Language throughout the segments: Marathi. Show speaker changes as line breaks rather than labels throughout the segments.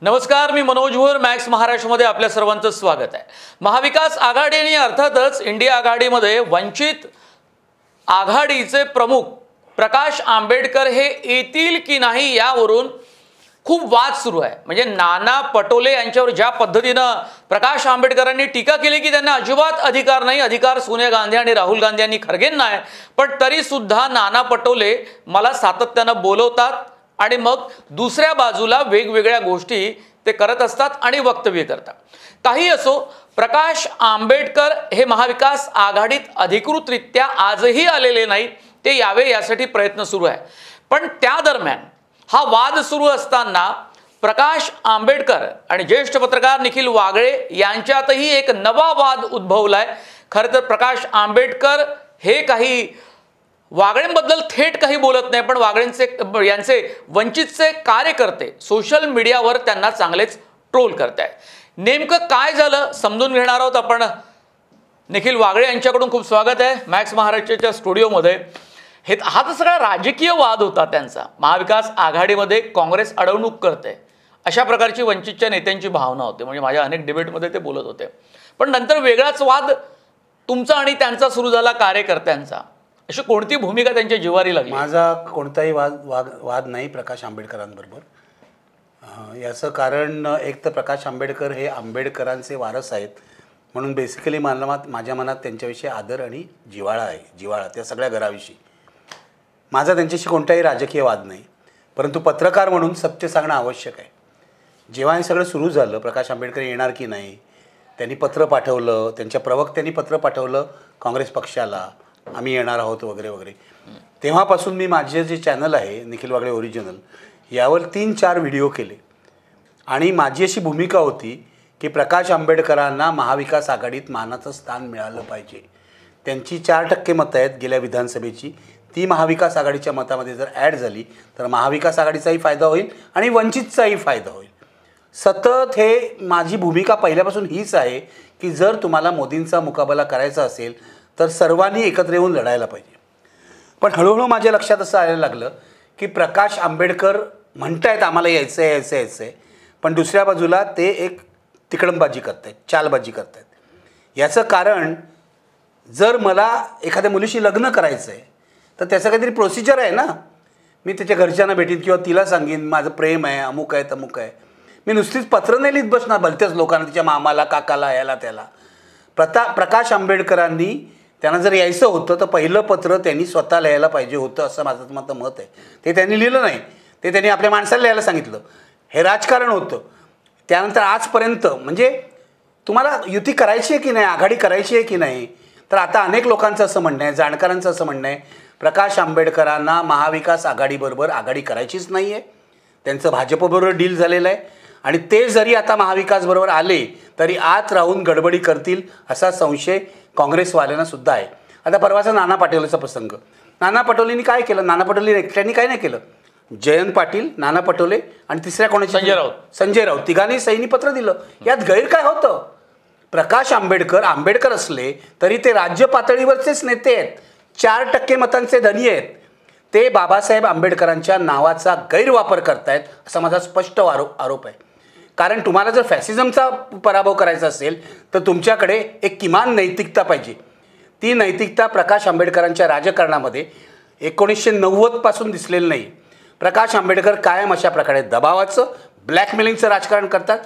नमस्कार, मी मनोज भोर. मॅक्स महाराष्ट्रामध्ये आपल्या सर्वांचं स्वागत आहे. महाविकास आघाडी आणि अर्थातच इंडिया आघाडीमध्ये वंचित आघाडीचे प्रमुख प्रकाश आंबेडकर हे येतील की नाही यावरून खूप वाद सुरू आहे. म्हणजे नाना पटोले यांच्यावर ज्या पद्धतीनं प्रकाश आंबेडकरांनी टीका केली की त्यांना अजिबात अधिकार नाही, अधिकार सोनिया गांधी आणि राहुल गांधी यांनी खरगेंना आहे, पण तरी सुद्धा नाना पटोले मला सातत्यानं बोलवतात आणि मग दुसऱ्या बाजूला वेगवेगळ्या गोष्टी ते करत असतात आणि वक्तव्य करतात. काही असो, प्रकाश आंबेडकर हे महाविकास आघाडीत अधिकृतरित्या आजही आलेले नाही. ते यावे यासाठी प्रयत्न सुरू आहे. पण त्या दरम्यान हा वाद सुरू असताना प्रकाश आंबेडकर आणि ज्येष्ठ पत्रकार निखिल वागळे यांच्यातही एक नवा वाद उद्भवलाय. खरं तर प्रकाश आंबेडकर हे काही वागळेंबद्दल थेट काही बोलत नाही, पण यांचे वंचितचे कार्यकर्ते सोशल मीडियावर त्यांना चांगलेच ट्रोल करतायत. नेमकं काय झालं समजून घेणार आहोत आपण. निखिल वागळे यांच्याकडून खूप स्वागत आहे मॅक्स महाराष्ट्राच्या स्टुडिओमध्ये. हा तर सगळा राजकीय वाद होता त्यांचा. महाविकास आघाडीमध्ये काँग्रेस अडवणूक करते अशा प्रकारची वंचितच्या नेत्यांची भावना होती. म्हणजे माझ्या अनेक डिबेटमध्ये ते बोलत होते. पण नंतर वेगळाच वाद तुमचा आणि त्यांचा सुरू झाला, कार्यकर्त्यांचा. अशी कोणती भूमिका त्यांच्या जिव्हारी लागली?
माझा कोणताही वाद नाही प्रकाश आंबेडकरांबरोबर. याचं कारण एक तर प्रकाश आंबेडकर हे आंबेडकरांचे वारस आहेत, म्हणून बेसिकली माझ्या मनात त्यांच्याविषयी आदर आणि जिव्हाळा आहे. जिव्हाळा त्या सगळ्या घराविषयी. माझा त्यांच्याशी कोणताही राजकीय वाद नाही, परंतु पत्रकार म्हणून सत्य सांगणं आवश्यक आहे. जेव्हा हे सगळं सुरू झालं, प्रकाश आंबेडकर येणार की नाही, त्यांनी पत्र पाठवलं, त्यांच्या प्रवक्त्यांनी पत्र पाठवलं काँग्रेस पक्षाला, आम्ही येणार आहोत वगैरे वगैरे. तेव्हापासून मी माझे जे चॅनल आहे निखिल वागळे ओरिजिनल, यावर 3-4 व्हिडिओ केले आणि माझी अशी भूमिका होती की प्रकाश आंबेडकरांना महाविकास आघाडीत मानाचं स्थान मिळालं पाहिजे. त्यांची 4% मतं आहेत गेल्या विधानसभेची, ती महाविकास आघाडीच्या मतामध्ये जर ॲड झाली तर महाविकास आघाडीचाही फायदा होईल आणि वंचितचाही फायदा होईल. सतत हे माझी भूमिका पहिल्यापासून हीच आहे की जर तुम्हाला मोदींचा मुकाबला करायचा असेल तर सर्वांनी एकत्र येऊन लढायला पाहिजे. पण हळूहळू माझ्या लक्षात असं यायला लागलं की प्रकाश आंबेडकर म्हणतायत आम्हाला यायचं आहे, पण दुसऱ्या बाजूला ते एक तिकडंबाजी करतायत, चालबाजी करतायत. याचं कारण, जर मला एखाद्या मुलीशी लग्न करायचं आहे तर त्याचं काहीतरी प्रोसिजर आहे ना. मी त्याच्या घरच्यांना भेटीन किंवा तिला सांगेन माझं प्रेम आहे, अमुक आहे, तमुक आहे. मी नुसतीच पत्र नाही लिहित बसणार भलत्याच लोकांना, तिच्या मामाला, काकाला, याला त्याला. प्रकाश आंबेडकरांनी त्यांना जर यायचं होतं तर पहिलं पत्र त्यांनी स्वतः लिहायला पाहिजे होतं, असं माझं मत आहे. ते त्यांनी लिहिलं नाही, ते त्यांनी आपल्या माणसाला लिहायला सांगितलं. हे राजकारण होतं. त्यानंतर आजपर्यंत म्हणजे तुम्हाला युती करायची आहे की नाही, आघाडी करायची आहे की नाही, तर आता अनेक लोकांचं असं म्हणणं आहे, जाणकारांचं असं म्हणणं आहे प्रकाश आंबेडकरांना महाविकास आघाडीबरोबर आघाडी करायचीच नाही आहे. त्यांचं भाजपबरोबर डील झालेलं आहे आणि ते जरी आता महाविकासबरोबर आले तरी आत राहून गडबडी करतील असा संशय काँग्रेसवाल्यांना सुद्धा आहे. आता परवाचा नाना पाटोलेचा प्रसंग. नाना पटोलेंनी काय केलं? नाना पटोले एकट्याने काय नाही केलं. जयंत पाटील, नाना पटोले आणि तिसऱ्या कोणाचे, संजय राऊत, तिघांनी सैनी पत्र दिलं. यात गैर काय होतं? प्रकाश आंबेडकर असले तरी ते राज्य पातळीवरचेच नेते आहेत, 4% मतांचे धनी आहेत. ते बाबासाहेब आंबेडकरांच्या नावाचा गैरवापर करतायत असा माझा स्पष्ट आरोप आहे. कारण तुम्हाला जर फॅसिझमचा पराभव करायचा असेल तर तुमच्याकडे एक किमान नैतिकता पाहिजे. ती नैतिकता प्रकाश आंबेडकरांच्या राजकारणामध्ये 1990 पासून दिसलेलं नाही. प्रकाश आंबेडकर कायम अशा प्रकारे दबावाचं, ब्लॅकमेलिंगचं राजकारण करतात.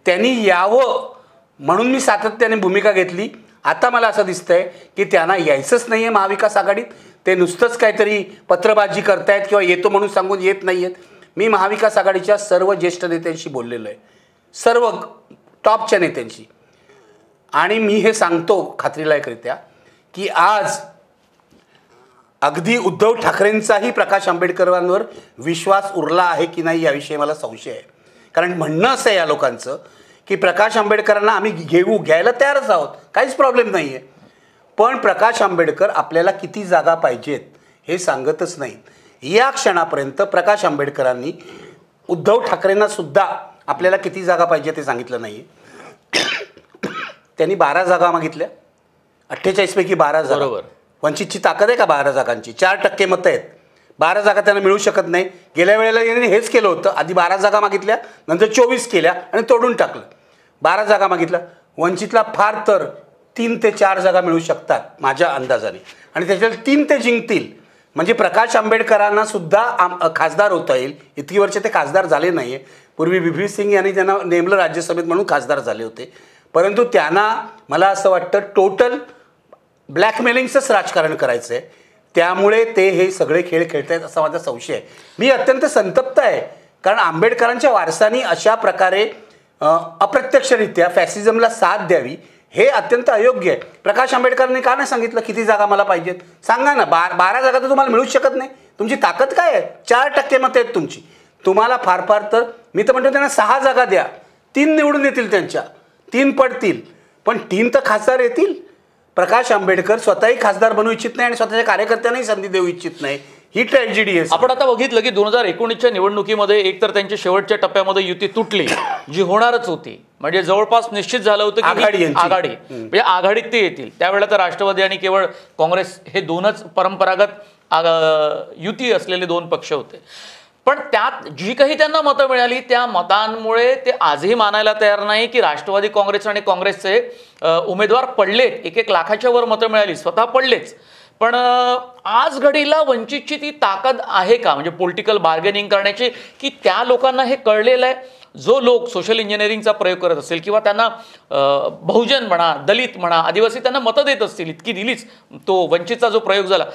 त्यांनी यावं म्हणून मी सातत्याने भूमिका घेतली. आता मला असं दिसतंय की त्यांना यायचंच नाही आहे महाविकास आघाडीत. ते नुसतंच काहीतरी पत्रबाजी करतायत किंवा येतो म्हणून सांगून येत नाही आहेत. मी महाविकास आघाडीच्या सर्व ज्येष्ठ नेत्यांशी बोललेलो आहे, सर्व टॉपच्या नेत्यांशी, आणि मी हे सांगतो खात्रीलायकरित्या की आज अगदी उद्धव ठाकरेंचाही प्रकाश आंबेडकरांवर विश्वास उरला आहे की नाही याविषयी मला संशय आहे. कारण म्हणणं असं आहे या लोकांचं की प्रकाश आंबेडकरांना आम्ही घ्यायला तयारच आहोत, काहीच प्रॉब्लेम नाही आहे, पण प्रकाश आंबेडकर आपल्याला किती जागा पाहिजेत हे सांगतच नाहीत. या क्षणापर्यंत प्रकाश आंबेडकरांनी उद्धव ठाकरेंना सुद्धा आपल्याला किती जागा पाहिजे ते सांगितलं नाही. त्यांनी 12 जागा मागितल्या, 48 पैकी 12 जागा. वंचितची ताकद आहे का 12 जागांची? 4% मतं आहेत. 12 जागा त्यांना मिळू शकत नाही. गेल्या वेळेला यांनी हेच केलं होतं, आधी 12 जागा मागितल्या, नंतर 24 केल्या आणि तोडून टाकलं. 12 जागा मागितल्या. वंचितला फार तर 3 ते 4 जागा मिळू शकतात माझ्या अंदाजाने, आणि त्याच्यात 3 ते जिंकतील. म्हणजे प्रकाश आंबेडकरांना सुद्धा खासदार होता येईल. इतकी वर्ष ते खासदार झाले नाही आहे. पूर्वी VP सिंग यांनी त्यांना नेमलं राज्यसभेत म्हणून खासदार झाले होते. परंतु त्यांना मला असं वाटतं टोटल ब्लॅकमेलिंगचंच राजकारण करायचं आहे. त्यामुळे ते हे सगळे खेळ खेळत आहेत असा माझा संशय आहे. मी अत्यंत संतप्त आहे, कारण आंबेडकरांच्या वारसांनी अशा प्रकारे अप्रत्यक्षरित्या फॅसिझमला साथ द्यावी हे अत्यंत अयोग्य आहे. प्रकाश आंबेडकरांनी का नाही सांगितलं किती जागा मला पाहिजेत? सांगा ना. 12 जागा तर तुम्हाला मिळूच शकत नाही. तुमची ताकद काय आहे? 4% मतं आहेत तुमची. तुम्हाला फार फार तर मी तर म्हणतो त्यांना 6 जागा द्या. 3 निवडून येतील, त्यांच्या 3 पडतील, पण 3 तर खासदार येतील. प्रकाश आंबेडकर स्वतःही खासदार बनवू इच्छित नाही आणि स्वतःच्या कार्यकर्त्यांनाही संधी देऊ इच्छित नाही. ही ट्रॅजेडी आहे.
आपण आता बघितलं की 2019च्या निवडणुकीमध्ये एकतर त्यांच्या शेवटच्या टप्प्यामध्ये युती तुटली, जी होणारच होती. म्हणजे जवळपास निश्चित झालं होतं की आघाडी म्हणजे आघाडीत ते येतील. त्यावेळेला तर राष्ट्रवादी आणि केवळ काँग्रेस हे दोनच परंपरागत युती असलेले 2 पक्ष होते. पण त्यात जी काही त्यांना मतं मिळाली त्या मतांमुळे ते आजही मानायला तयार नाही की राष्ट्रवादी काँग्रेस आणि काँग्रेसचे उमेदवार पडलेत. 1-1 लाखाच्या वर मतं मिळाली, स्वतः पडलेच. पण आज घडीला वंचितची ती ताकद आहे का, म्हणजे पॉलिटिकल बार्गेनिंग करण्याची, की त्या लोकांना हे कळलेलं आहे? जो लोक सोशल इंजिनिअरिंगचा प्रयोग करत असेल किंवा त्यांना बहुजन म्हणा, दलित म्हणा, आदिवासी त्यांना मतं देत असतील, इतकी दिलीच तो वंचितचा जो प्रयोग झाला,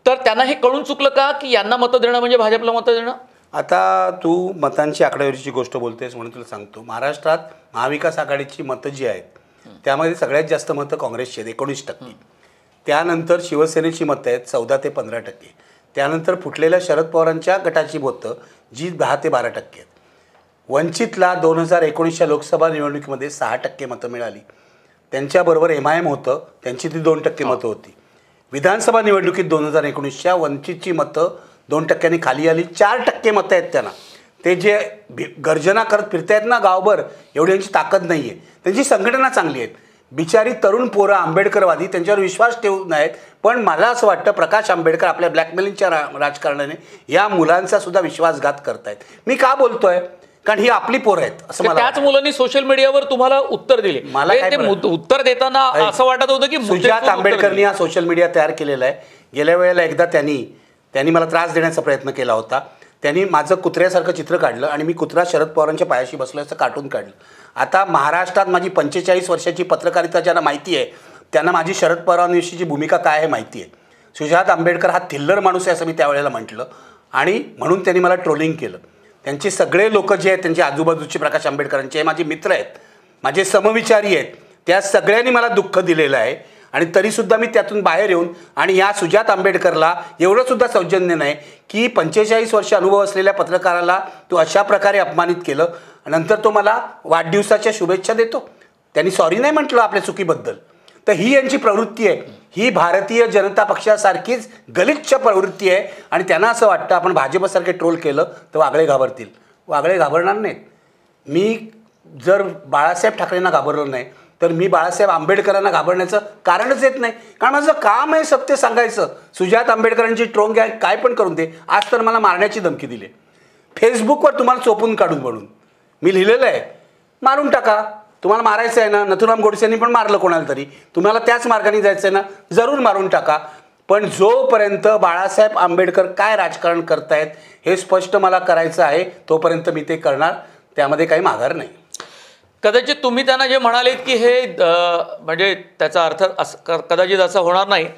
तर त्यांना हे कळून चुकलं का की यांना मतं देणं म्हणजे भाजपला मतं देणं?
आता तू मतांची आकडेवारीची गोष्ट बोलतेस म्हणून तुला सांगतो, महाराष्ट्रात महाविकास आघाडीची मतं जी आहेत त्यामध्ये सगळ्यात जास्त मतं काँग्रेसची आहेत 19%. त्यानंतर शिवसेनेची मतं आहेत 14 ते 15%. त्यानंतर फुटलेल्या शरद पवारांच्या गटाची मतं जी 10 ते 12% आहेत. वंचितला 2019च्या लोकसभा निवडणुकीमध्ये 6% मतं मिळाली. त्यांच्याबरोबर MIM होतं, त्यांची ती 2% मतं होती. विधानसभा निवडणुकीत 2019च्या वंचितची मतं 2%नी खाली आली. 4% मतं आहेत त्यांना. ते जे गर्जना करत फिरतायत ना गावभर, एवढी यांची ताकद नाही आहे. त्यांची संघटना चांगली आहेत. बिचारी तरुण पोरं आंबेडकरवादी त्यांच्यावर विश्वास ठेवू नयेत. पण मला असं वाटतं प्रकाश आंबेडकर आपल्या ब्लॅकमेलिंगच्या राजकारणाने या मुलांचा सुद्धा विश्वासघात करतायत. मी का बोलतोय? कारण ही आपली पोरं आहेत असं मला.
त्याच मुलांनी सोशल मीडियावर तुम्हाला उत्तर दिले. मला उत्तर देताना असं वाटत होतं की
सुजात आंबेडकरनी हा सोशल मीडिया तयार केलेला आहे. गेल्या वेळेला एकदा त्यांनी मला त्रास देण्याचा प्रयत्न केला होता. त्यांनी माझं कुत्र्यासारखं चित्र काढलं आणि मी कुत्रा शरद पवारांच्या पायाशी बसलो असं कार्टून काढलं. आता महाराष्ट्रात माझी 45 वर्षाची पत्रकारिता ज्यांना माहिती आहे त्यांना माझी शरद पवारांविषयीची भूमिका काय आहे माहिती आहे. सुजात आंबेडकर हा थिल्लर माणूस आहे असं मी त्यावेळेला म्हटलं आणि म्हणून त्यांनी मला ट्रोलिंग केलं. त्यांचे सगळे लोक जे आहेत त्यांचे आजूबाजूचे प्रकाश आंबेडकरांचे माझे मित्र आहेत, माझे समविचारी आहेत, त्या सगळ्यांनी मला दुःख दिलेलं आहे. आणि तरीसुद्धा मी त्यातून बाहेर येऊन आणि या सुजात आंबेडकरला एवढंसुद्धा सौजन्य नाही की 45 वर्ष अनुभव असलेल्या पत्रकाराला तो अशा प्रकारे अपमानित केलं. नंतर तो मला वाढदिवसाच्या शुभेच्छा देतो. त्यांनी सॉरी नाही म्हटलं आपल्या चुकीबद्दल. तर ही यांची प्रवृत्ती आहे. ही भारतीय जनता पक्षासारखीच गलिच्छ प्रवृत्ती आहे. आणि त्यांना असं वाटतं आपण भाजपसारखे ट्रोल केलं तर वागळे घाबरतील. वागळे घाबरणार नाहीत. मी जर बाळासाहेब ठाकरेंना घाबरलो नाही तर मी बाळासाहेब आंबेडकरांना घाबरण्याचं कारणच येत नाही. कारण माझं काम आहे सत्य सांगायचं. सुजात आंबेडकरांची ट्रोंग काय पण करून दे. आज तर मला मारण्याची धमकी दिली. फेसबुकवर तुम्हाला चोपून काढून म्हणून मी लिहिलेलं आहे, मारून टाका. तुम्हाला मारायचं आहे ना, नथुराम गोडसेंनी पण मारलं कोणाला तरी, तुम्हाला त्याच मार्गाने जायचं आहे ना, जरूर मारून टाका. पण जोपर्यंत बाळासाहेब आंबेडकर काय राजकारण करतायत हे स्पष्ट मला करायचं आहे तोपर्यंत मी ते करणार. त्यामध्ये काही माघार नाही.
कदाचित तुम्ही त्यांना जे म्हणालेत की हे म्हणजे त्याचा अर्थ कदाचित असं होणार नाही,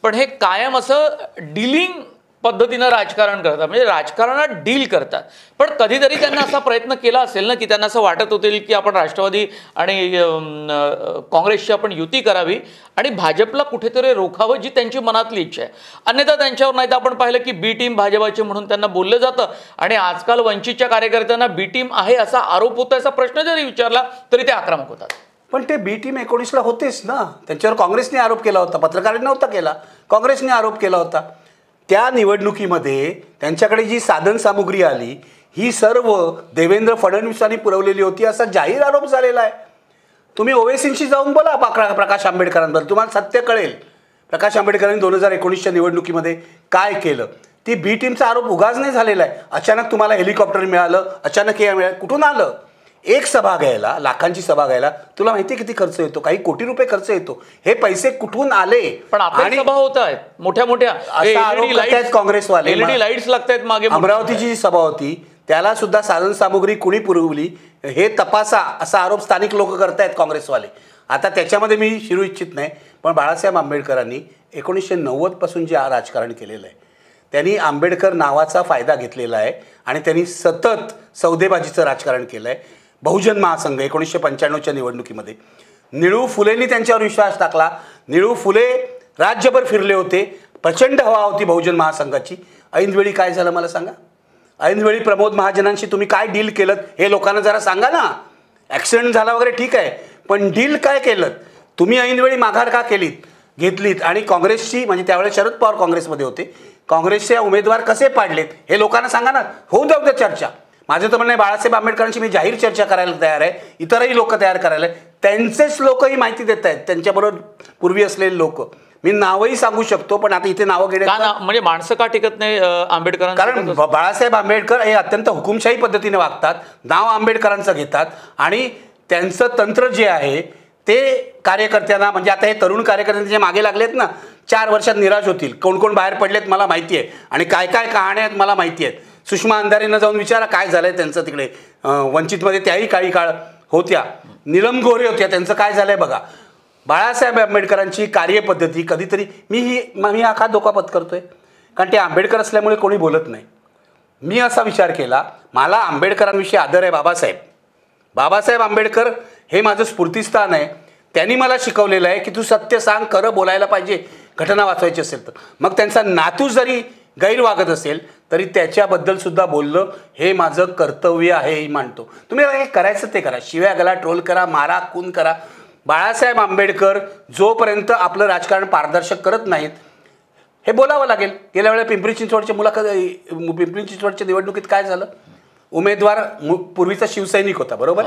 पण हे कायम असं डीलिंग पद्धतीनं राजकारण करतात, म्हणजे राजकारणात डील करतात. पण कधीतरी त्यांना असा प्रयत्न केला असेल ना की त्यांना असं वाटत होतील की आपण राष्ट्रवादी आणि काँग्रेसची आपण युती करावी आणि भाजपला कुठेतरी रोखावं, जी त्यांची मनातली इच्छा आहे. अन्यथा त्यांच्यावर नाही तर आपण पाहिलं की बी टीम भाजपाची म्हणून त्यांना बोललं जातं. आणि आजकाल वंचितच्या कार्यकर्त्यांना बी टीम आहे असा आरोप होतो. असा प्रश्न जरी विचारला तरी ते आक्रमक होतात.
पण ते बी टीम 19ला होतेच ना. त्यांच्यावर काँग्रेसने आरोप केला होता, पत्रकारांनी नव्हता केला, काँग्रेसने आरोप केला होता. त्या निवडणुकीमध्ये त्यांच्याकडे जी साधनसामुग्री आली ही सर्व देवेंद्र फडणवीसांनी पुरवलेली होती असा जाहीर आरोप झालेला आहे. तुम्ही ओवेसींशी जाऊन बोला प्रकाश आंबेडकरांबद्दल, तुम्हाला सत्य कळेल. प्रकाश आंबेडकरांनी 2019च्या निवडणुकीमध्ये काय केलं ती बी टीमचा आरोप उगाच नाही झालेला आहे. अचानक तुम्हाला हेलिकॉप्टर मिळालं, अचानक हे मिळालं, कुठून आलं? एक सभा घ्यायला, लाखांची सभा घ्यायला तुला माहिती आहे किती खर्च येतो? काही कोटी रुपये खर्च येतो. हे पैसे कुठून आले?
पण आता सभा होत आहेत मोठ्या मोठ्या,
काँग्रेसवाले
एलईडी लाईट्स लागतायत मागे.
अमरावतीची जी सभा होती त्याला सुद्धा साधन सामुग्री कुणी पुरवली हे तपासा असा आरोप स्थानिक लोक करतायत काँग्रेसवाले. आता त्याच्यामध्ये मी शिरू इच्छित नाही, पण बाळासाहेब आंबेडकरांनी 1990 पासून जे राजकारण केलेलं आहे त्यांनी आंबेडकर नावाचा फायदा घेतलेला आहे आणि त्यांनी सतत सौदेबाजीचं राजकारण केलं आहे. बहुजन महासंघ 1995च्या निवडणुकीमध्ये निळू फुलेंनी त्यांच्यावर विश्वास टाकला. निळू फुले राज्यभर फिरले होते, प्रचंड हवा होती बहुजन महासंघाची. ऐनवेळी काय झालं मला सांगा? ऐनवेळी प्रमोद महाजनांशी तुम्ही काय डील केलं हे लोकांना जरा सांगा ना. ॲक्सिडेंट झाला वगैरे ठीक आहे, पण डील काय केलं तुम्ही? ऐनवेळी माघार का घेतलीत आणि काँग्रेसची, म्हणजे त्यावेळेस शरद पवार काँग्रेसमध्ये होते, काँग्रेसचे उमेदवार कसे पाडलेत हे लोकांना सांगा ना. होऊ द्या उद्या चर्चा. माझं तर म्हणणं आहे बाळासाहेब आंबेडकरांची मी जाहीर चर्चा करायला तयार आहे. इतरही लोक तयार करायला, त्यांचेच लोक ही माहिती देत आहेत, त्यांच्याबरोबर पूर्वी असलेले लोक. मी नावही सांगू शकतो, पण आता इथे नावं घेण्याचं
म्हणजे माणसं का टिकत नाही आंबेडकरांचं?
कारण बाळासाहेब आंबेडकर हे अत्यंत हुकुमशाही पद्धतीने वागतात, नाव आंबेडकरांचं घेतात आणि त्यांचं तंत्र जे आहे ते कार्यकर्त्यांना, म्हणजे आता हे तरुण कार्यकर्ते जे मागे लागलेत ना, 4 वर्षात निराश होतील. कोण कोण बाहेर पडलेत मला माहिती आहे आणि काय काय कहाण्या आहेत मला माहिती आहेत. सुषमा अंधारेंना जाऊन विचारा काय झालंय त्यांचं तिकडे वंचितमध्ये. त्याही काही काळ होत्या. नीलम गोरे होत्या, त्यांचं काय झालंय बघा. बाळासाहेब आंबेडकरांची कार्यपद्धती कधीतरी मी हा का धोका पत्करतोय? कारण ते आंबेडकर असल्यामुळे कोणी बोलत नाही. मी असा विचार केला, मला आंबेडकरांविषयी आदर आहे. बाबासाहेब आंबेडकर हे माझं स्फूर्तिस्थान आहे. त्यांनी मला शिकवलेलं आहे की तू सत्य सांग, खरं बोलायला पाहिजे घटना वाचवायची असेल तर. मग त्यांचा नातू जरी गैरवागत असेल तरी त्याच्याबद्दल सुद्धा बोललं हे माझं कर्तव्य आहे हे मानतो. तुम्ही हे करायचं ते करा, शिव्या गला, ट्रोल करा, मारा, खून करा. बाळासाहेब आंबेडकर जोपर्यंत आपलं राजकारण पारदर्शक करत नाहीत हे बोलावं लागेल. गेल्या वेळेला पिंपरी चिंचवडच्या निवडणुकीत काय झालं? उमेदवार पूर्वीचा शिवसैनिक होता, बरोबर.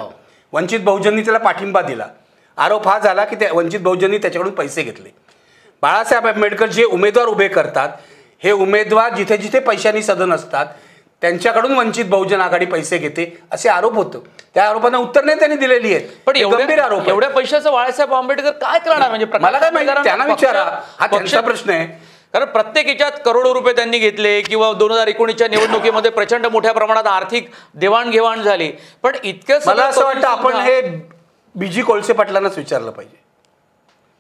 वंचित बहुजननी त्याला पाठिंबा दिला. आरोप हा झाला की त्या वंचित बहुजननी त्याच्याकडून पैसे घेतले. बाळासाहेब आंबेडकर जे उमेदवार उभे करतात हे उमेदवार जिथे जिथे पैशांनी सदन असतात त्यांच्याकडून वंचित बहुजन आघाडी पैसे घेते असे आरोप होतं. त्या आरोपांना उत्तर नाही त्यांनी दिलेली आहेत.
पण गंभीर आरोप. एवढ्या पैशाचं बाळासाहेब आंबेडकर काय करणार? म्हणजे
मला काय माहिती, त्यांना विचारा, हा त्यांचा प्रश्न आहे.
कारण प्रत्येक याच्यात करोडो रुपये त्यांनी घेतले किंवा 2019च्या निवडणुकीमध्ये प्रचंड मोठ्या प्रमाणात आर्थिक देवाणघेवाण झाली. पण इतकं
मला असं वाटतं आपण हे बीजी कोळसे पाटलांनाच विचारलं पाहिजे.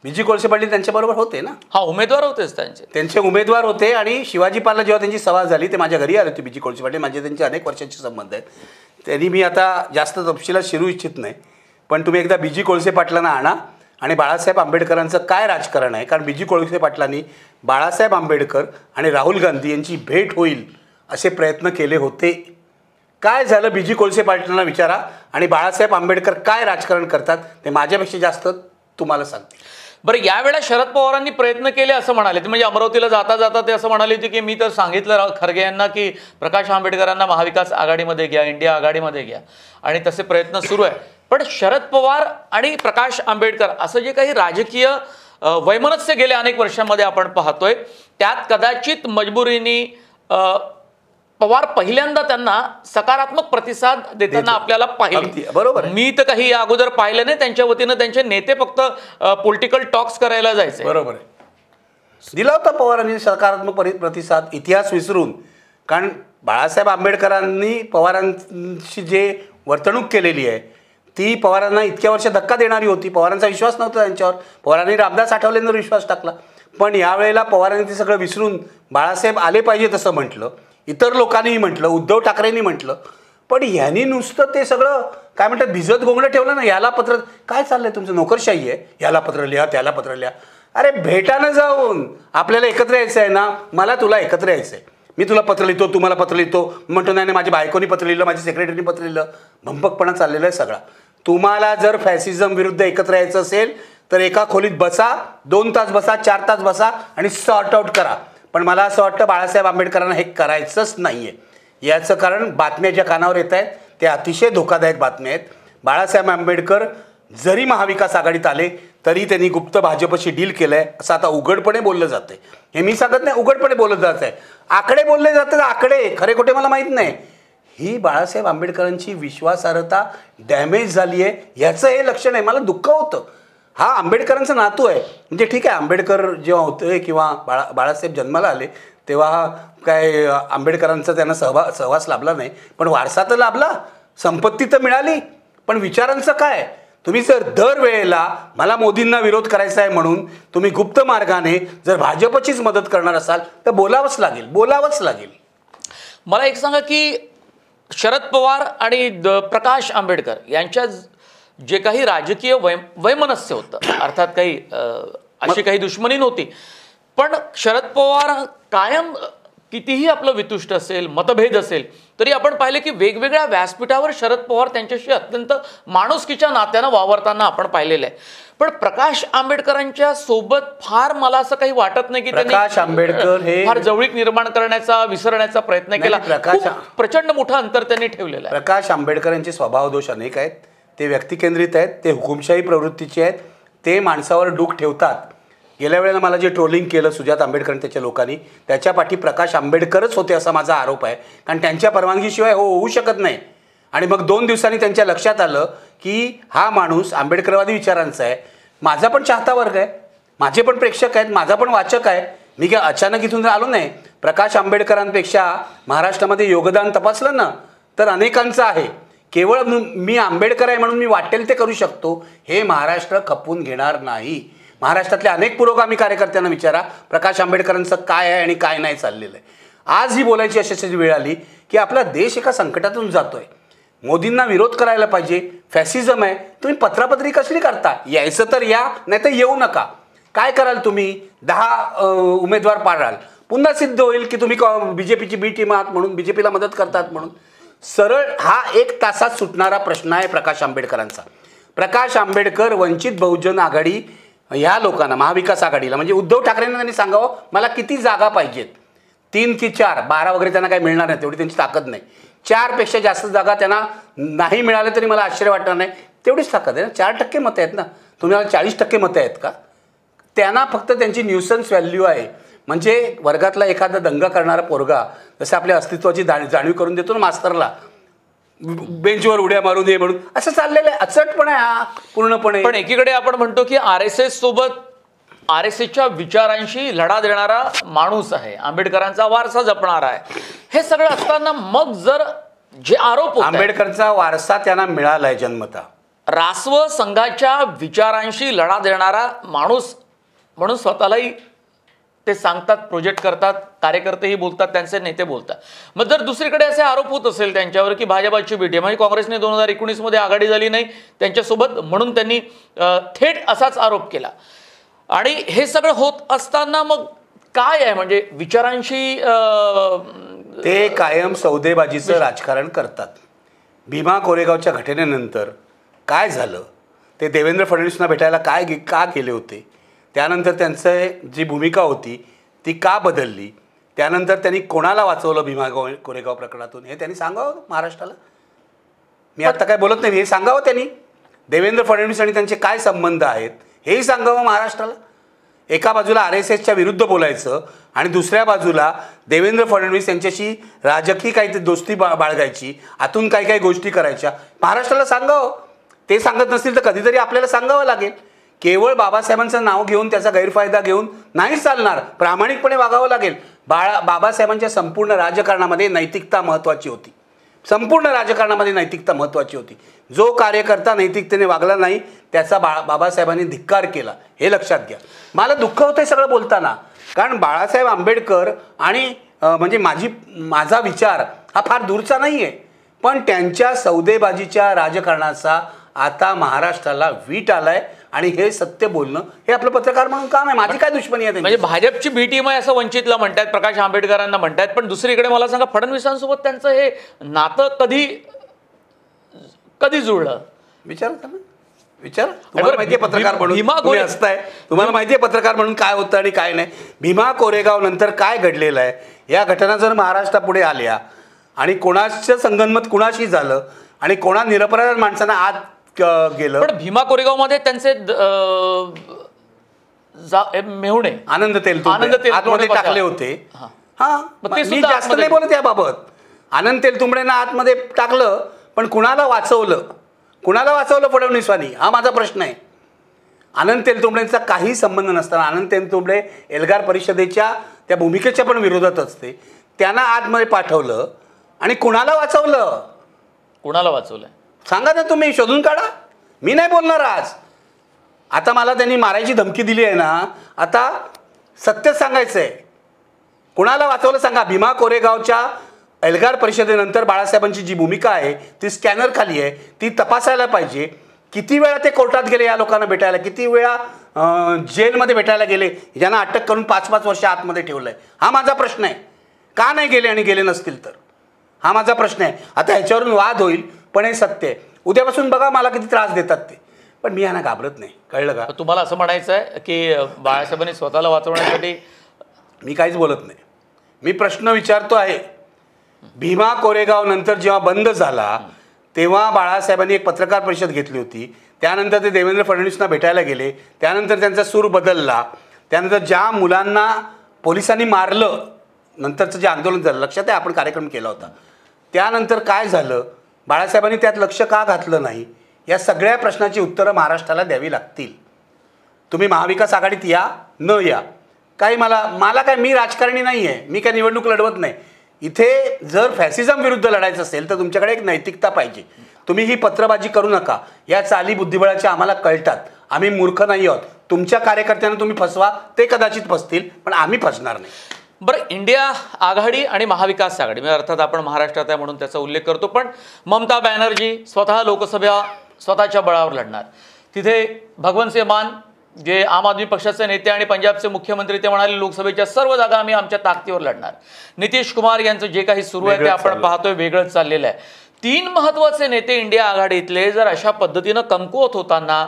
बीजी कोळसे पाटील त्यांच्याबरोबर होते ना?
हा, उमेदवार होतेच त्यांचे
उमेदवार होते. आणि शिवाजी पार्कला जेव्हा त्यांची सभा झाली ते माझ्या घरी आले होते बीजी कोळसे पाटील. माझे त्यांचे अनेक वर्षांचे संबंध आहेत. त्यांनी मी आता जास्त तपशिलात शिरू इच्छित नाही, पण तुम्ही एकदा बीजी कोळसे पाटलांना आणा आणि बाळासाहेब आंबेडकरांचं काय राजकारण आहे. कारण बीजी कोळसे पाटलांनी बाळासाहेब आंबेडकर आणि राहुल गांधी यांची भेट होईल असे प्रयत्न केले होते. काय झालं बीजी कोळसे पाटलांना विचारा. आणि बाळासाहेब आंबेडकर काय राजकारण करतात ते माझ्यापेक्षा जास्त तुम्हाला सांगते.
बरं, यावेळेला शरद पवारांनी प्रयत्न केले असं म्हणाले. म्हणजे अमरावतीला जाता जाता ते असं म्हणाले होते की मी तर सांगितलं खरगे यांना की प्रकाश आंबेडकरांना महाविकास आघाडीमध्ये घ्या, इंडिया आघाडीमध्ये घ्या, आणि तसे प्रयत्न सुरू आहे. पण शरद पवार आणि प्रकाश आंबेडकर असं जे काही राजकीय वैमनस्य गेल्या अनेक वर्षांमध्ये आपण पाहतोय त्यात कदाचित मजबुरीने पवार पहिल्यांदा त्यांना सकारात्मक प्रतिसाद देताना आपल्याला पाहिले.
बरोबर,
मी तर काही या अगोदर पाहिलं नाही. त्यांच्या वतीनं त्यांचे नेते फक्त पॉलिटिकल टॉक्स करायला जायचे.
बरोबर आहे, दिला होता पवारांनी सकारात्मक प्रतिसाद. इतिहास विसरून, कारण बाळासाहेब आंबेडकरांनी पवारांची जे वर्तणूक केलेली आहे ती पवारांना इतक्या वर्ष धक्का देणारी होती. पवारांचा विश्वास नव्हता त्यांच्यावर. पवारांनी रामदास आठवलेंवर विश्वास टाकला. पण यावेळेला पवारांनी ते सगळं विसरून बाळासाहेब आले पाहिजे तसं म्हटलं. इतर लोकांनीही म्हटलं, उद्धव ठाकरेंनी म्हटलं. पण ह्यांनी नुसतं ते सगळं काय म्हणतात भिजत गोंगडं ठेवलं ना. याला पत्र, काय चाललंय तुमचं? नोकरशाही आहे, याला पत्र लिहा, त्याला पत्र लिहा. अरे भेटानं जाऊन आपल्याला एकत्र यायचं आहे ना. मला तुला एकत्र यायचं आहे, मी तुला पत्र लिहितो, तू मला पत्र लिहितो. म्हणतो नाही, माझ्या बायकोनी पत्र लिहिलं, माझ्या सेक्रेटरीनी पत्र लिहिलं. भंपकपणा चाललेला आहे सगळा. तुम्हाला जर फॅसिझम विरुद्ध एकत्र यायचं असेल तर एका खोलीत बसा, 2 तास बसा, 4 तास बसा आणि सॉर्ट आउट करा. पण मला असं वाटतं बाळासाहेब आंबेडकरांना हे करायचंच नाही आहे. याचं कारण बातम्या ज्या कानावर येत आहेत त्या अतिशय धोकादायक बातम्या आहेत. बाळासाहेब आंबेडकर जरी महाविकास आघाडीत आले तरी त्यांनी गुप्त भाजपशी डील केलंय असं आता उघडपणे बोललं जातंय. हे मी सांगत नाही, उघडपणे बोललं जात आहे. आकडे बोलले जातात, आकडे खरे खोटे मला माहीत नाही. ही बाळासाहेब आंबेडकरांची विश्वासार्हता डॅमेज झाली आहे ह्याचं हे लक्षण आहे. मला दुःख होतं. हा आंबेडकरांचा नातू आहे, म्हणजे ठीक आहे, आंबेडकर जेव्हा होते किंवा बाळासाहेब जन्माला आले तेव्हा काय आंबेडकरांचा त्यांना सहवास लाभला नाही, पण वारसा तर लाभला, संपत्ती तर मिळाली. पण विचारांचं काय? तुम्ही जर दरवेळेला मला मोदींना विरोध करायचा आहे म्हणून तुम्ही गुप्त मार्गाने जर भाजपचीच मदत करणार असाल तर बोलावंच लागेल.
मला एक सांगा की शरद पवार आणि प्रकाश आंबेडकर यांच्या जे काही राजकीय वैमनस्य होतं, अर्थात काही अशी काही दुश्मनी नव्हती, पण शरद पवार कायम कितीही आपलं वितुष्ट असेल, मतभेद असेल, तरी आपण पाहिले की वेगवेगळ्या व्यासपीठावर शरद पवार त्यांच्याशी अत्यंत माणुसकीच्या नात्यानं वावरताना आपण पाहिलेलं आहे. पण प्रकाश आंबेडकरांच्या सोबत फार मला असं काही वाटत नाही की
प्रकाश आंबेडकर हे
फार जवळीक निर्माण करण्याचा, विसरण्याचा प्रयत्न केला. प्रचंड मोठं अंतर त्यांनी ठेवलेलं आहे.
प्रकाश आंबेडकरांचे स्वभाव दोष अनेक आहेत. ते व्यक्तिकेंद्रित आहेत, ते हुकुमशाही प्रवृत्तीचे आहेत, ते माणसावर डूक ठेवतात. गेल्या वेळेला मला जे ट्रोलिंग केलं सुजात आंबेडकर त्याच्या लोकांनी, त्याच्या पाठी प्रकाश आंबेडकरच होते असा माझा आरोप आहे. कारण त्यांच्या परवानगीशिवाय होऊ शकत नाही. आणि मग 2 दिवसांनी त्यांच्या लक्षात आलं की हा माणूस आंबेडकरवादी विचारांचा आहे. माझा पण चाहता वर्ग आहे, माझे पण प्रेक्षक आहेत, माझा पण वाचक आहे. मी काय अचानक इथून आलो नाही. प्रकाश आंबेडकरांपेक्षा महाराष्ट्रामध्ये योगदान तपासलं ना तर अनेकांचं आहे. केवळ मी आंबेडकर आहे म्हणून मी वाटेल ते करू शकतो हे महाराष्ट्र खपवून घेणार नाही. महाराष्ट्रातल्या अनेक पुरोगामी कार्यकर्त्यांना विचारा प्रकाश आंबेडकरांचं काय आहे आणि काय नाही चाललेलं आहे. आज ही बोलायची अशी वेळ आली की आपला देश एका संकटातून जातोय. मोदींना विरोध करायला पाहिजे, फॅसिझम आहे, तुम्ही पत्रापत्री कसली करता? यायचं तर या, नाही तर येऊ नका. काय कराल तुम्ही? 10 उमेदवार पाडाल, पुन्हा सिद्ध होईल की तुम्ही बीजेपीची बी टीम आहात म्हणून, बीजेपीला मदत करतात म्हणून. सरळ हा 1 तासात सुटणारा प्रश्न आहे प्रकाश आंबेडकरांचा. प्रकाश आंबेडकर वंचित बहुजन आघाडी ह्या लोकांना, महाविकास आघाडीला म्हणजे उद्धव ठाकरेंना त्यांनी सांगावं मला किती जागा पाहिजेत, 3 की 4, 12 वगैरे त्यांना काही मिळणार नाही, तेवढी त्यांची ताकद नाही. 4 पेक्षा जास्त जागा त्यांना नाही मिळाल्या तरी मला आश्चर्य वाटणार नाही, तेवढीच ताकद आहे ना. 4% मतं आहेत ना, तुम्हाला 40% मतं आहेत का? त्यांना फक्त त्यांची न्यूसन्स व्हॅल्यू आहे. म्हणजे वर्गातला एखादा दंगा करणारा पोरगा जसं आपल्या अस्तित्वाची जाणीव करून देतो ना मास्तरला, बेंचवर उड्या मारून हे म्हणून, असं चाललेलं आहे. अचटपणा आहे हा पूर्णपणे.
पण एकीकडे आपण म्हणतो की RSS सोबत RSSच्या विचारांशी लढा देणारा माणूस आहे, आंबेडकरांचा वारसा जपणारा आहे. हे सगळं असताना मग जर जे आरोप होत,
आंबेडकरचा वारसा त्यांना मिळालाय जन्मता,
रासव संघाच्या विचारांशी लढा देणारा माणूस म्हणून स्वतःलाही ते सांगतात, प्रोजेक्ट करतात, कार्यकर्तेही बोलतात, त्यांचे नेते बोलतात. मग जर दुसरीकडे असे आरोप होत असेल त्यांच्यावर की भाजपाची बीटी, म्हणजे काँग्रेसने 2019 मध्ये आघाडी झाली नाही त्यांच्यासोबत म्हणून त्यांनी थेट असाच आरोप केला. आणि हे सगळं होत असताना मग काय आहे, म्हणजे विचारांशी
ते कायम सौदेबाजीचं राजकारण करतात. भीमा कोरेगावच्या घटनेनंतर काय झालं, ते देवेंद्र फडणवीसांना भेटायला का गेले होते, त्यानंतर त्यांचं जी भूमिका होती ती का बदलली, त्यानंतर त्यांनी कोणाला वाचवलं भीमा कोरेगाव प्रकरणातून, हे त्यांनी सांगावं महाराष्ट्राला. मी आता काय बोलत नाही, हे सांगावं त्यांनी. देवेंद्र फडणवीस आणि त्यांचे काय संबंध आहेत हेही सांगावं महाराष्ट्राला. एका बाजूला RSSच्या विरुद्ध बोलायचं आणि दुसऱ्या बाजूला देवेंद्र फडणवीस यांच्याशी राजकीय काहीतरी दोस्ती बाळगायची, आतून काही काही गोष्टी करायच्या, महाराष्ट्राला सांगावं. ते सांगत नसतील तर कधीतरी आपल्याला सांगावं लागेल. केवळ बाबासाहेबांचं नाव घेऊन त्याचा गैरफायदा घेऊन नाही चालणार, प्रामाणिकपणे वागावं लागेल. बाबासाहेबांच्या संपूर्ण राजकारणामध्ये नैतिकता महत्त्वाची होती, संपूर्ण राजकारणामध्ये नैतिकता महत्त्वाची होती. जो कार्यकर्ता नैतिकतेने वागला नाही त्याचा बाबासाहेबांनी धिक्कार केला, हे लक्षात घ्या. मला दुःख होतं सगळं बोलताना, कारण बाळासाहेब आंबेडकर आणि म्हणजे माझा विचार हा फार दूरचा नाही आहे, पण त्यांच्या सौदेबाजीच्या राजकारणाचा आता महाराष्ट्राला वीट आलाय आणि हे सत्य बोलणं हे आपलं पत्रकार म्हणून काम आहे. माझी काय दुश्मनी आहे?
म्हणजे भाजपची बी टीम आहे असं वंचितला म्हणतात, प्रकाश आंबेडकरांना म्हणतात, पण दुसरीकडे मला सांगा फडणवीसांसोबत त्यांचं हे नातं कधी जुळलं?
विचार तुम्हाला माहिती आहे पत्रकार म्हणून तुम्ही असताय, तुम्हाला माहिती आहे पत्रकार म्हणून काय होतं आणि काय नाही. भीमा कोरेगाव नंतर काय घडलेलं आहे, या घटना जर महाराष्ट्रापुढे आल्या आणि कोणाचं संगनमत कुणाशी झालं आणि कोणा निरपराध माणसांना आत गेलं.
पण भीमा कोरेगावमध्ये त्यांचे मेहुणे
आनंद तेलतुंबडे आतमध्ये टाकले होते. मी जास्त नाही बोलत याबाबत. आनंद तेलतुंबडेंना आतमध्ये टाकलं, पण कुणाला वाचवलं फडणवीसांनी, हा माझा प्रश्न आहे. आनंद तेलतुंबडेंचा काही संबंध नसताना आनंद तेलतुंबडे एल्गार परिषदेच्या त्या भूमिकेच्या पण विरोधात असते, त्यांना आतमध्ये पाठवलं आणि कुणाला वाचवलं सांगा ना तुम्ही, शोधून काढा. मी नाही बोलणार आज. आता मला त्यांनी मारायची धमकी दिली आहे ना, आता सत्य सांगायचं आहे. कुणाला वाचवलं सांगा. भीमा कोरेगावच्या एल्गार परिषदेनंतर बाळासाहेबांची जी भूमिका आहे ती स्कॅनर खाली आहे, ती तपासायला पाहिजे. किती वेळा ते कोर्टात गेले या लोकांना भेटायला, किती वेळा जेलमध्ये भेटायला गेले, ज्यांना अटक करून 5-5 वर्ष आतमध्ये ठेवलं आहे. हा माझा प्रश्न आहे. का नाही गेले आणि गेले नसतील तर, हा माझा प्रश्न आहे. आता ह्याच्यावरून वाद होईल, पण हे सत्य आहे. उद्यापासून बघा मला किती त्रास देतात ते, पण मी यांना घाबरत नाही. कळलं का?
तुम्हाला असं म्हणायचं आहे की बाळासाहेबांनी स्वतःला वाचवण्यासाठी
मी काहीच बोलत नाही. मी प्रश्न विचारतो आहे. भीमा कोरेगाव नंतर जेव्हा बंद झाला तेव्हा बाळासाहेबांनी एक पत्रकार परिषद घेतली होती. त्यानंतर ते देवेंद्र फडणवीसांना भेटायला गेले. त्यानंतर त्यांचा सूर बदलला. त्यानंतर ज्या मुलांना पोलिसांनी मारलं, नंतरचं जे आंदोलन झालं, लक्षात आहे, आपण कार्यक्रम केला होता. त्यानंतर काय झालं, बाळासाहेबांनी त्यात लक्ष का घातलं नाही, या सगळ्या प्रश्नाची उत्तरं महाराष्ट्राला द्यावी लागतील. तुम्ही महाविकास आघाडीत या न या, काही मला काय, मी राजकारणी नाही आहे, मी काय निवडणूक लढवत नाही. इथे जर फॅसिझम विरुद्ध लढायचं असेल तर तुमच्याकडे एक नैतिकता पाहिजे. तुम्ही ही पत्रबाजी करू नका. या चाली बुद्धिबळाच्या आम्हाला कळतात. आम्ही मूर्ख नाही आहोत. तुमच्या कार्यकर्त्यांना तुम्ही फसवा, ते कदाचित फसतील, पण आम्ही फसणार नाही.
बरं, इंडिया आघाडी आणि महाविकास आघाडी, म्हणजे अर्थात आपण महाराष्ट्रात आहे म्हणून त्याचा उल्लेख करतो, पण ममता बॅनर्जी स्वतः लोकसभा स्वतःच्या बळावर लढणार. तिथे भगवंत सिंह मान जे आम आदमी पक्षाचे नेते आणि पंजाबचे मुख्यमंत्री, ते म्हणाले लोकसभेच्या सर्व जागा आम्ही आमच्या ताकदीवर लढणार. नितीश कुमार यांचं जे काही सुरू आहे ते आपण पाहतोय वेगळंच चाललेलं आहे. 3 महत्त्वाचे नेते इंडिया आघाडीतले जर अशा पद्धतीनं कमकुवत होताना,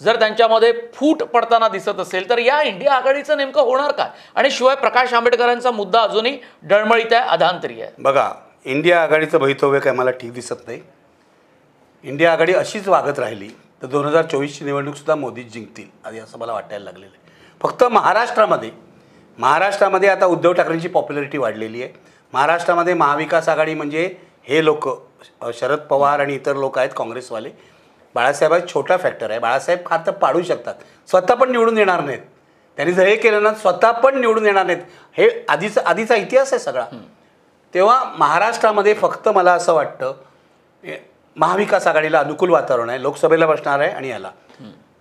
जर त्यांच्यामध्ये फूट पडताना दिसत असेल तर या इंडिया आघाडीचं नेमकं होणार काय? आणि शिवाय प्रकाश आंबेडकरांचा मुद्दा अजूनही डळमळीत आहे, अधांतरी आहे.
बघा, इंडिया आघाडीचं भवितव्य काय मला ठीक दिसत नाही. इंडिया आघाडी अशीच वागत राहिली तर 2024ची निवडणूकसुद्धा मोदीच जिंकतील आधी, असं मला वाटायला लागलेलं आहे. फक्त महाराष्ट्रामध्ये आता उद्धव ठाकरेंची पॉप्युलरिटी वाढलेली आहे. महाराष्ट्रामध्ये महाविकास आघाडी म्हणजे हे लोक, शरद पवार आणि इतर लोक आहेत काँग्रेसवाले. बाळासाहेब छोटा फॅक्टर आहे. बाळासाहेब खातं पाडू शकतात, स्वतः पण निवडून येणार नाहीत. त्यांनी जर हे केलं ना, स्वतः पण निवडून येणार नाहीत. हे आधीचा इतिहास आहे सगळा. तेव्हा महाराष्ट्रामध्ये फक्त मला असं वाटतं महाविकास आघाडीला अनुकूल वातावरण आहे. लोकसभेला बसणार आहे आणि याला,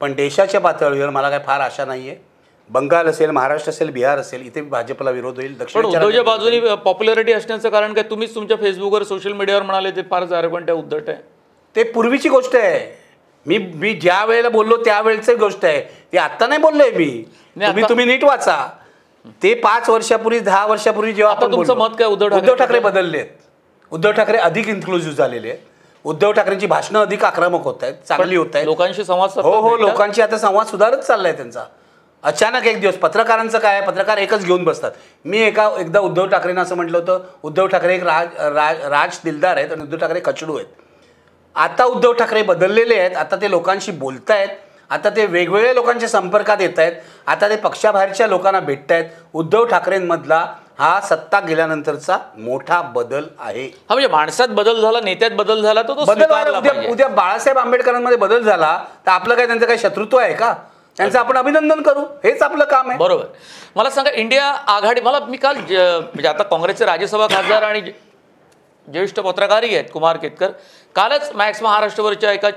पण देशाच्या पातळीवर मला काही फार आशा नाही आहे. बंगाल असेल, महाराष्ट्र असेल, बिहार असेल, इथे भाजपला विरोध होईल.
दक्षिण उद्धवच्या बाजूने पॉप्युलरिटी असण्याचं कारण काय? तुम्हीच तुमच्या फेसबुकवर, सोशल मीडियावर म्हणाले ते फार जारगंट आहे, उद्धट आहे. ते
पूर्वीची गोष्ट आहे. मी ज्या वेळेला बोललो त्यावेळेची गोष्ट आहे ती. आत्ता नाही बोललोय मी. तुम्ही नीट वाचा. ते 5 वर्षापूर्वी, 10 वर्षापूर्वी जेव्हा आपण,
तुमचं मत काय?
उद्धव ठाकरे बदललेत. उद्धव ठाकरे अधिक इन्क्लुझिव्ह झालेले आहेत. उद्धव ठाकरेंची भाषणं अधिक आक्रमक होत आहेत, चांगली होत आहेत.
लोकांशी संवाद,
हो, लोकांशी आता संवाद सुधारत चाललाय त्यांचा. अचानक एक दिवस पत्रकारांचं काय, पत्रकार एकच घेऊन बसतात. मी एकदा उद्धव ठाकरेंना असं म्हटलं होतं, उद्धव ठाकरे एक राज दिलदार आहेत आणि उद्धव ठाकरे कचडू आहेत. आता उद्धव ठाकरे बदललेले आहेत. आता ते लोकांशी बोलत आहेत. आता ते वेगवेगळ्या लोकांच्या संपर्कात येत आहेत. आता ते पक्षाबाहेरच्या लोकांना भेटत आहेत. उद्धव ठाकरेंमधला हा सत्ता गेल्यानंतरचा मोठा बदल आहे.
हा म्हणजे माणसात बदल झाला, नेत्यात बदल झाला, तो
उद्या बाळासाहेब आंबेडकरांमध्ये बदल झाला तर आपलं काय, त्यांचं काही शत्रुत्व आहे का? त्यांचं आपण अभिनंदन करू, हेच आपलं काम आहे.
बरोबर. मला सांगा, इंडिया आघाडी, मी काल म्हणजे आता काँग्रेसचे राज्यसभा खासदार आणि ज्येष्ठ पत्रकारही आहेत कुमार केतकर, कालच मॅक्स महाराष्ट्रवरच्या एका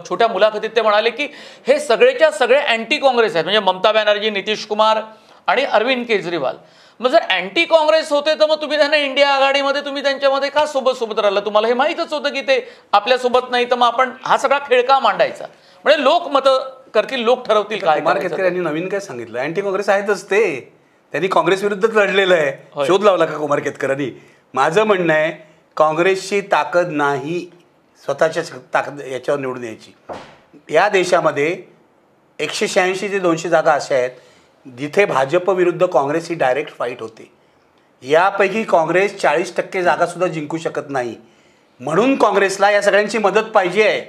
छोट्या मुलाखतीत ते म्हणाले की हे सगळेच्या सगळे अँटी काँग्रेस आहेत. म्हणजे ममता बॅनर्जी, नितीश कुमार आणि अरविंद केजरीवाल. मग जर अँटी काँग्रेस होते तर मग तुम्ही त्यांना इंडिया आघाडीमध्ये, तुम्ही त्यांच्यामध्ये का सोबत राहिला? तुम्हाला हे माहीतच होतं की ते आपल्यासोबत नाही, तर मग आपण हा सगळा खेळ का मांडायचा? म्हणजे लोक मतं करतील, लोक ठरवतील काय.
कुमार केतकर यांनी नवीन काय सांगितलं? अँटी काँग्रेस आहेतच ते. त्यांनी काँग्रेस विरुद्धच लढलेलं आहे. शोध लावला का कुमार केतकरांनी? माझं म्हणणं आहे, काँग्रेसची ताकद नाही स्वतःच्या ताकद याच्यावर निवडून यायची. या देशामध्ये 186 ते 200 जागा अशा आहेत जिथे भाजप विरुद्ध काँग्रेस ही डायरेक्ट फाईट होते. यापैकी काँग्रेस 40% जागासुद्धा जिंकू शकत नाही. म्हणून काँग्रेसला या सगळ्यांची मदत पाहिजे आहे.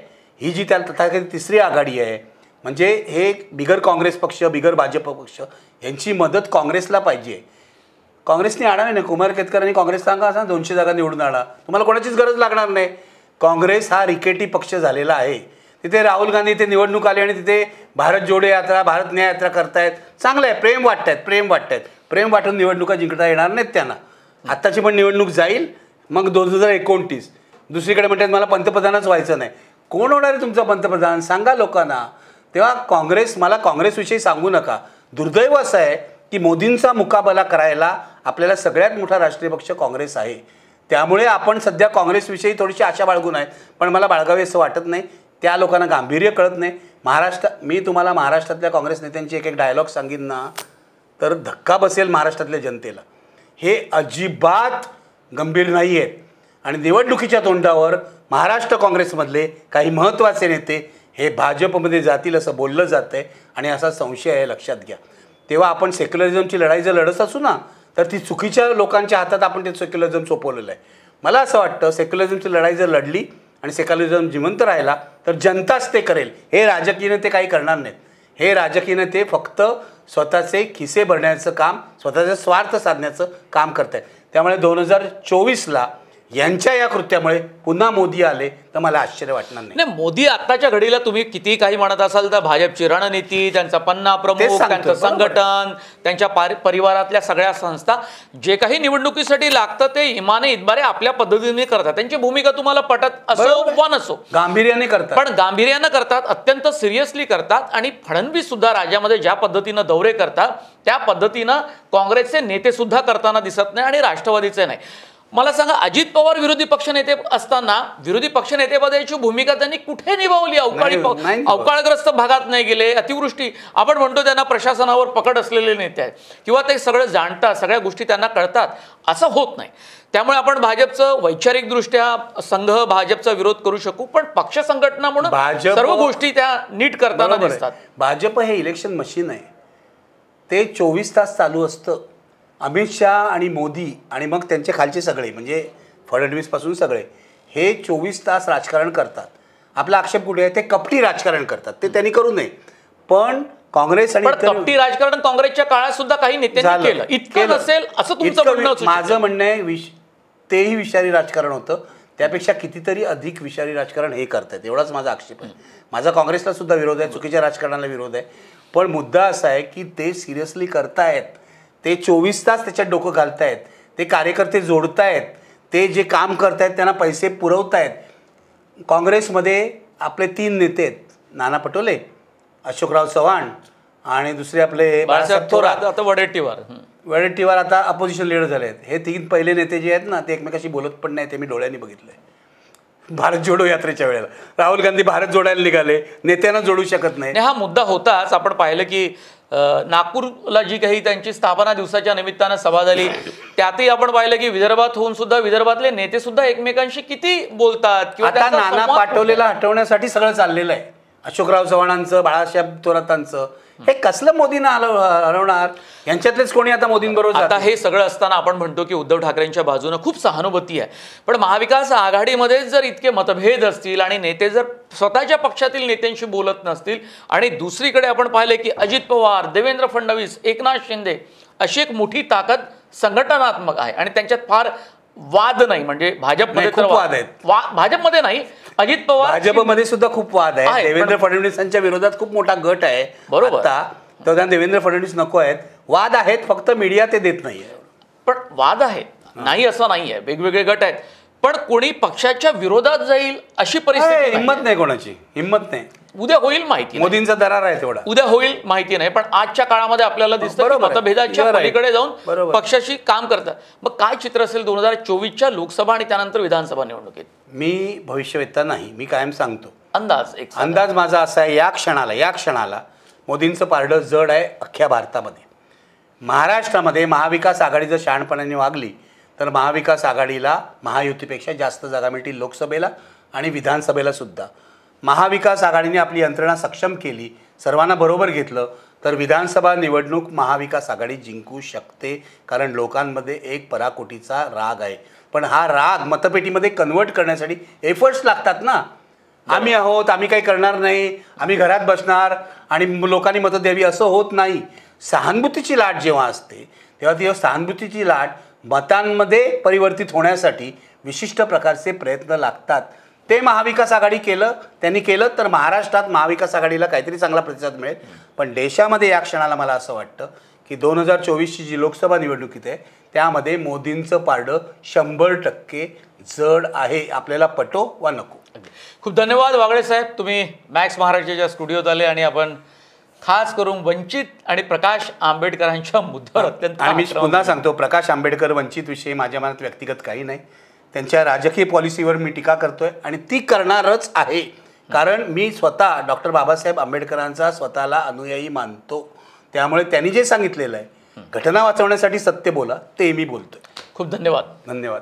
ही जी त्या तथाकथित तिसरी आघाडी आहे, म्हणजे हे बिगर काँग्रेस पक्ष, बिगर भाजप पक्ष यांची मदत काँग्रेसला पाहिजे. काँग्रेसने आणावे नाही. कुमार केतकरांनी काँग्रेस सांगा असा 200 जागा निवडून आणा, तुम्हाला कोणाचीच गरज लागणार नाही. काँग्रेस हा रिकेटी पक्ष झालेला आहे. तिथे राहुल गांधी इथे निवडणूक आली आणि तिथे भारत जोडो यात्रा, भारत न्याय यात्रा करतायत. चांगलं आहे, प्रेम वाटतायत. प्रेम वाटून निवडणुका जिंकता येणार नाहीत त्यांना. आत्ताची पण निवडणूक जाईल, मग 2029. दुसरीकडे म्हणतात मला पंतप्रधानच व्हायचं नाही. कोण होणार आहे तुमचा पंतप्रधान सांगा लोकांना. तेव्हा मला काँग्रेसविषयी सांगू नका. दुर्दैव असं आहे की मोदींचा मुकाबला करायला आपल्याला सगळ्यात मोठा राष्ट्रीय पक्ष काँग्रेस आहे. त्यामुळे आपण सध्या काँग्रेसविषयी थोडीशी आशा बाळगून आहे, पण मला बाळगावी असं वाटत नाही. त्या लोकांना गांभीर्य कळत नाही. मी तुम्हाला महाराष्ट्रातल्या काँग्रेस नेत्यांची एक डायलॉग सांगीन ना तर धक्का बसेल महाराष्ट्रातल्या जनतेला. हे अजिबात गंभीर नाही आहेत. आणि निवडणुकीच्या तोंडावर महाराष्ट्र काँग्रेसमधले काही महत्त्वाचे नेते हे भाजपमध्ये जातील असं बोललं जातं आहे आणि असा संशय आहे, लक्षात घ्या. तेव्हा आपण सेक्युलरिझमची लढाई जर लढत असू ना तर ती चुकीच्या लोकांच्या हातात आपण ते सेक्युलरिझम सोपवलेलं आहे. मला असं वाटतं सेक्युलरिझमची लढाई जर लढली आणि सेक्युलरिझम जिवंत राहिला तर जनताच ते करेल. हे राजकीय नेते काही करणार नाहीत. हे राजकीय नेते फक्त स्वतःचे खिसे भरण्याचं काम, स्वतःचा स्वार्थ साधण्याचं काम करत आहेत. त्यामुळे 2024ला यांच्या या कृत्यामुळे पुन्हा मोदी आले तर मला आश्चर्य वाटणार नाही.
मोदी आत्ताच्या घडीला तुम्ही किती काही म्हणत असाल तर भाजपची रणनीती, त्यांचा पन्ना प्रमुख, त्यांचं संघटन, त्यांच्या परिवारातल्या सगळ्या संस्था जे काही निवडणुकीसाठी लागतं ते इमाने इतबारे आपल्या पद्धतीने करतात. त्यांची भूमिका तुम्हाला पटत असो वा नसो,
गांभीर्याने करतात,
पण गांभीर्यानं करतात, अत्यंत सिरियसली करतात. आणि फडणवीस सुद्धा राज्यामध्ये ज्या पद्धतीनं दौरे करतात त्या पद्धतीनं काँग्रेसचे नेते सुद्धा करताना दिसत नाही आणि राष्ट्रवादीचे नाही. मला सांगा, अजित पवार विरोधी पक्षनेते असताना विरोधी पक्षनेतेपदाची भूमिका त्यांनी कुठे निभावली? अवकाळग्रस्त भागात नाही गेले, अतिवृष्टी, आपण म्हणतो त्यांना प्रशासनावर पकड असलेले नेते आहेत किंवा ते सगळं जाणतात, सगळ्या गोष्टी त्यांना कळतात, असं होत नाही. त्यामुळे आपण भाजपचं वैचारिकदृष्ट्या संघ भाजपचा विरोध करू शकू, पण पक्ष संघटना म्हणून सर्व गोष्टी त्या नीट करताना दिसतात.
भाजप हे इलेक्शन मशीन आहे. ते 24 तास चालू असतं. अमित शहा आणि मोदी आणि मग त्यांचे खालचे सगळे म्हणजे फडणवीसपासून सगळे हे 24 तास राजकारण करतात. आपला आक्षेप कुठे आहे? ते कपटी राजकारण करतात. ते त्यांनी करू नये. पण काँग्रेस आणि
कपटी राजकारण काँग्रेसच्या काळात सुद्धा काही नेत्यांनी केलं. इतकं नसेल असं तुमचं म्हणणं?
माझं म्हणणं आहे तेही विषारी राजकारण होतं. त्यापेक्षा कितीतरी अधिक विषारी राजकारण हे करतात, एवढाच माझा आक्षेप आहे. माझा काँग्रेसला सुद्धा विरोध आहे, चुकीच्या राजकारणाला विरोध आहे. पण मुद्दा असा आहे की ते सिरियसली करतायत. ते 24 तास त्याच्यात डोकं घालतायत. ते कार्यकर्ते जोडतायत. ते जे काम करतायत त्यांना पैसे पुरवतायत. काँग्रेसमध्ये आपले 3 नेते आहेत, नाना पटोले, अशोकराव चव्हाण आणि दुसरे आपले बाळासाहेब थोरात.
आता
वडेट्टीवार आता अपोजिशन लीडर झाले आहेत. हे 3 पहिले नेते जे आहेत ना ते एकमेकाशी बोलत पण नाही. ते मी डोळ्यांनी बघितलंय. भारत जोडो यात्रेच्या वेळेला राहुल गांधी भारत जोडायला निघाले, नेत्यांना जोडू शकत नाही.
हा मुद्दा होताच. आपण पाहिलं की नागपूरला जी काही त्यांची स्थापना दिवसाच्या निमित्तानं सभा झाली त्यातही आपण पाहिलं की विदर्भात होऊन सुद्धा विदर्भातले नेते सुद्धा एकमेकांशी किती बोलतात.
आता नाना पाटोलेला हटवण्यासाठी सगळं चाललेलं आहे. अशोकराव चव्हाणांचं, बाळासाहेब थोरातांचं. हे कसलं मोदींना हरवणार? यांच्यातलेच कोणी आता मोदींबरोबर?
आता हे सगळं असताना आपण म्हणतो की उद्धव ठाकरेंच्या बाजूने खूप सहानुभूती आहे, पण महाविकास आघाडीमध्ये जर इतके मतभेद असतील आणि नेते जर स्वतःच्या पक्षातील नेत्यांशी बोलत नसतील आणि दुसरीकडे आपण पाहिले की अजित पवार, देवेंद्र फडणवीस, एकनाथ शिंदे अशी एक मोठी ताकद संघटनात्मक आहे आणि त्यांच्यात फार वाद नाही. म्हणजे भाजपमध्ये तर
वाद आहेत,
भाजपमध्ये नाही, अजित पवार
भाजपमध्ये सुद्धा खूप वाद आहे. देवेंद्र फडणवीसांच्या विरोधात खूप मोठा गट आहे.
बरोबर,
तर देवेंद्र फडणवीस नको आहेत. वाद आहेत, फक्त मीडिया ते देत नाहीये.
पण वाद आहेत, नाही असं नाही आहे, वेगवेगळे गट आहेत. पण कोणी पक्षाच्या विरोधात जाईल अशी परिस्थिती,
हिंमत नाही, कोणाची हिंमत नाही.
उद्या होईल माहिती,
मोदींचा दरार आहे तेवढा,
उद्या होईल माहिती नाही. पण आजच्या काळामध्ये आपल्याला दिसतं की मतभेदाच्या पलीकडे जाऊन पक्षाशी काम करतात. मग काय चित्र असेल 2024च्या लोकसभा आणि त्यानंतर विधानसभा निवडणुकीत?
मी भविष्यवेत्ता नाही, मी कायम सांगतो
अंदाज
माझा असा आहे, या क्षणाला मोदींचं पारडं जड आहे अख्ख्या भारतामध्ये. महाराष्ट्रामध्ये महाविकास आघाडी जर शहाणपणाने वागली तर महाविकास आघाडीला महायुतीपेक्षा जास्त जागा मिळतील लोकसभेला आणि विधानसभेला सुद्धा. महाविकास आघाडीने आपली यंत्रणा सक्षम केली, सर्वांना बरोबर घेतलं तर विधानसभा निवडणूक महाविकास आघाडी जिंकू शकते. कारण लोकांमध्ये एक पराकोटीचा राग आहे. पण हा राग मतपेटीमध्ये कन्वर्ट करण्यासाठी एफर्ट्स लागतात ना. आम्ही आहोत, आम्ही काही करणार नाही, आम्ही घरात बसणार आणि लोकांनी मतं द्यावी असं होत नाही. सहानुभूतीची लाट जेव्हा असते तेव्हा ती सहानुभूतीची लाट मतांमध्ये परिवर्तित होण्यासाठी विशिष्ट प्रकारचे प्रयत्न लागतात. ते महाविकास आघाडी त्यांनी केलं तर महाराष्ट्रात महाविकास आघाडीला काहीतरी चांगला प्रतिसाद मिळेल. पण देशामध्ये या क्षणाला मला असं वाटतं की 2024ची जी लोकसभा निवडणुकीत आहे त्यामध्ये मोदींचं पारडं 100% जड आहे, आपल्याला पटो वा नको.
खूप धन्यवाद वागळे साहेब, तुम्ही मॅक्स महाराष्ट्राच्या स्टुडिओत आले आणि आपण खास करून वंचित आणि प्रकाश आंबेडकरांच्या मुद्द्यावर अत्यंत
आणि मी पुन्हा सांगतो, प्रकाश आंबेडकर वंचित विषयी माझ्या मनात व्यक्तिगत काही नाही. त्यांच्या राजकीय पॉलिसीवर मी टीका करतोय आणि ती करणारच आहे. कारण मी स्वतः डॉक्टर बाबासाहेब आंबेडकरांचा स्वतःला अनुयायी मानतो. त्यामुळे त्यांनी जे सांगितलेलं आहे घटना वाचवण्यासाठी सत्य बोला, ते मी बोलतोय.
खूप धन्यवाद.
धन्यवाद.